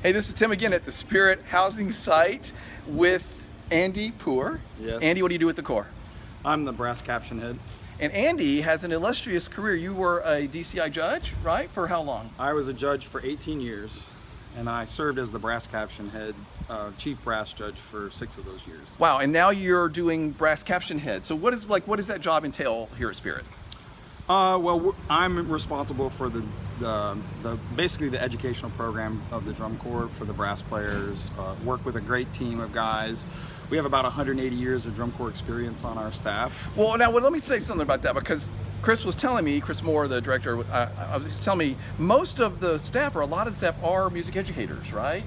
Hey, this is Tim again at the Spirit Housing Site with Andy Poor. Yes. Andy, what do you do with the Corps? I'm the brass caption head. And Andy has an illustrious career. You were a DCI judge, right? For how long? I was a judge for 18 years, and I served as the brass caption head, chief brass judge for 6 of those years. Wow, and now you're doing brass caption head. So what does that job entail here at Spirit? I'm responsible for the basically the educational program of the drum corps for the brass players. Work with a great team of guys. We have about 180 years of drum corps experience on our staff. Well, now let me say something about that, because Chris was telling me, Chris Moore, the director, was telling me most of the staff, or a lot of the staff, are music educators, right?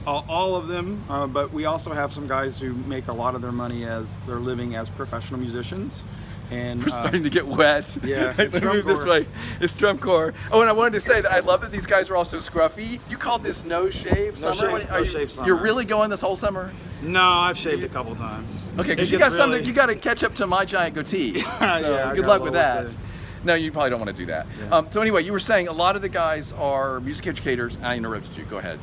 All of them, but we also have some guys who make a lot of their money as they're living as professional musicians. And we're starting to get wet. Yeah, Let me move this way. It's drum corps. Oh, and I wanted to say that I love that these guys are also scruffy. You called this no shave summer? No shave summer. You're really going this whole summer? No, I've shaved a couple times. Okay, because you got to catch up to my giant goatee. So yeah, good luck with that. No, you probably don't want to do that. Yeah. So anyway, you were saying a lot of the guys are music educators. I interrupted you. Go ahead.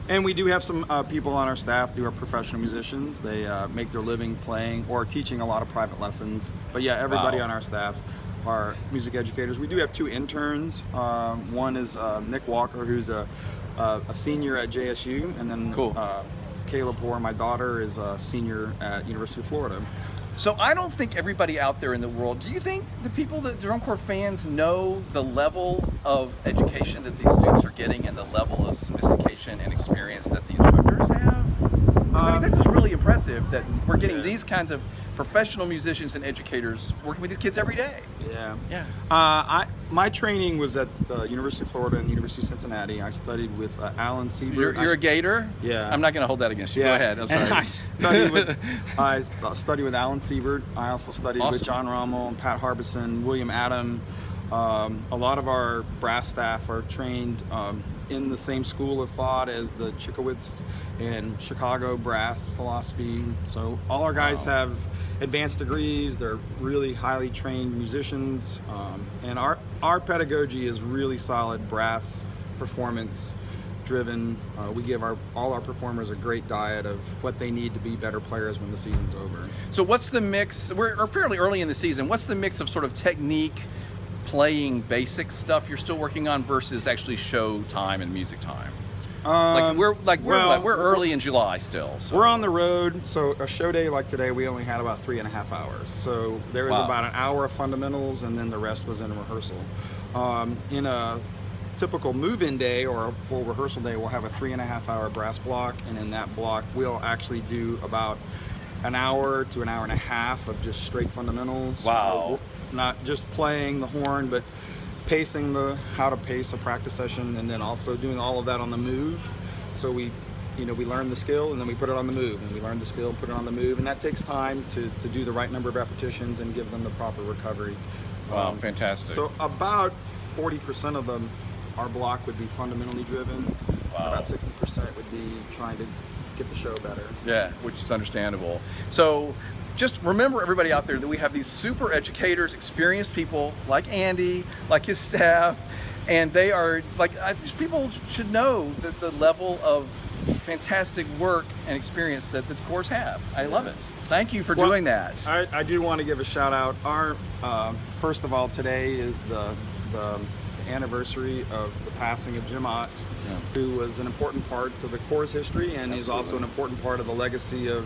And we do have some people on our staff who are professional musicians. They make their living playing or teaching a lot of private lessons. But yeah, everybody on our staff are music educators. We do have 2 interns. One is Nick Walker, who's a senior at JSU, and then Kayla Poor, my daughter, is a senior at University of Florida. So I don't think everybody out there in the world, do you think the people, the drum corps fans, know the level of education that these students are getting and the level of sophistication and experience that the instructors have? I mean, this is really impressive that we're getting these kinds of professional musicians and educators working with these kids every day. Yeah. My training was at the University of Florida and the University of Cincinnati. I studied with Alan Siebert. You're a Gator? Yeah. I'm not going to hold that against you. Go ahead. I'm sorry. I studied with Alan Siebert. I also studied with John Rommel and Pat Harbison, William Adam. A lot of our brass staff are trained in the same school of thought as the Chikowitz and Chicago brass philosophy. So all our guys have advanced degrees. They're really highly trained musicians, and our pedagogy is really solid brass performance driven. We give all our performers a great diet of what they need to be better players when the season's over. So what's the mix? We're fairly early in the season. What's the mix of sort of technique, playing basic stuff you're still working on versus actually show time and music time? We're early in July still. So. We're on the road, so a show day like today, we only had about 3.5 hours. So there was about an hour of fundamentals, and then the rest was in rehearsal. In a typical move-in day or a full rehearsal day, we'll have a 3.5-hour brass block, and in that block, we'll actually do about an hour to an hour and a half of just straight fundamentals. Wow. Not just playing the horn, but pacing how to pace a practice session, and then also doing all of that on the move. So we learn the skill, and then we put it on the move, and we learn the skill, put it on the move, and that takes time to do the right number of repetitions and give them the proper recovery. Wow, fantastic. So about 40% of them, our block would be fundamentally driven. Wow. About 60% would be trying to get the show better. Yeah, which is understandable. So just remember, everybody out there, that we have these super educators, experienced people like Andy, like his staff, and they are people should know that the level of fantastic work and experience that the corps have. I love it. Thank you for doing that. I do want to give a shout out. First of all, today is the anniversary of the passing of Jim Otts, who was an important part to the corps' history, and he's also an important part of the legacy of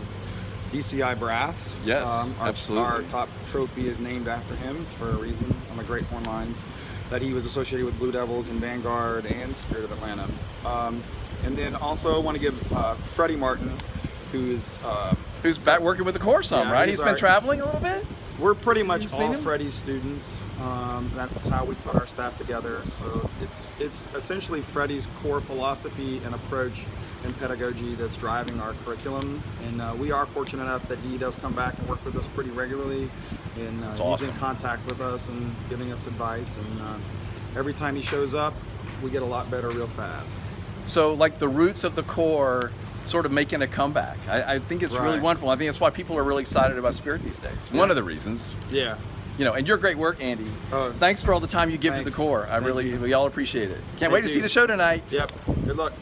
DCI brass. Yes, absolutely. Our top trophy is named after him for a reason on the Great Horn Lines, that he was associated with Blue Devils and Vanguard and Spirit of Atlanta. And then also I want to give Freddie Martin, who's back working with the corps some, right? He's been traveling a little bit? We're pretty much all Freddie's students. That's how we put our staff together. So it's essentially Freddie's core philosophy and approach and pedagogy that's driving our curriculum. And we are fortunate enough that he does come back and work with us pretty regularly. And he's in contact with us and giving us advice. And every time he shows up, we get a lot better real fast. So like the roots of the corps sort of making a comeback. I think it's really wonderful. I think that's why people are really excited about Spirit these days. One of the reasons. Yeah. And your great work, Andy. Thanks for all the time you give to the corps. We all appreciate it. Can't wait to see the show tonight. Yep. Good luck.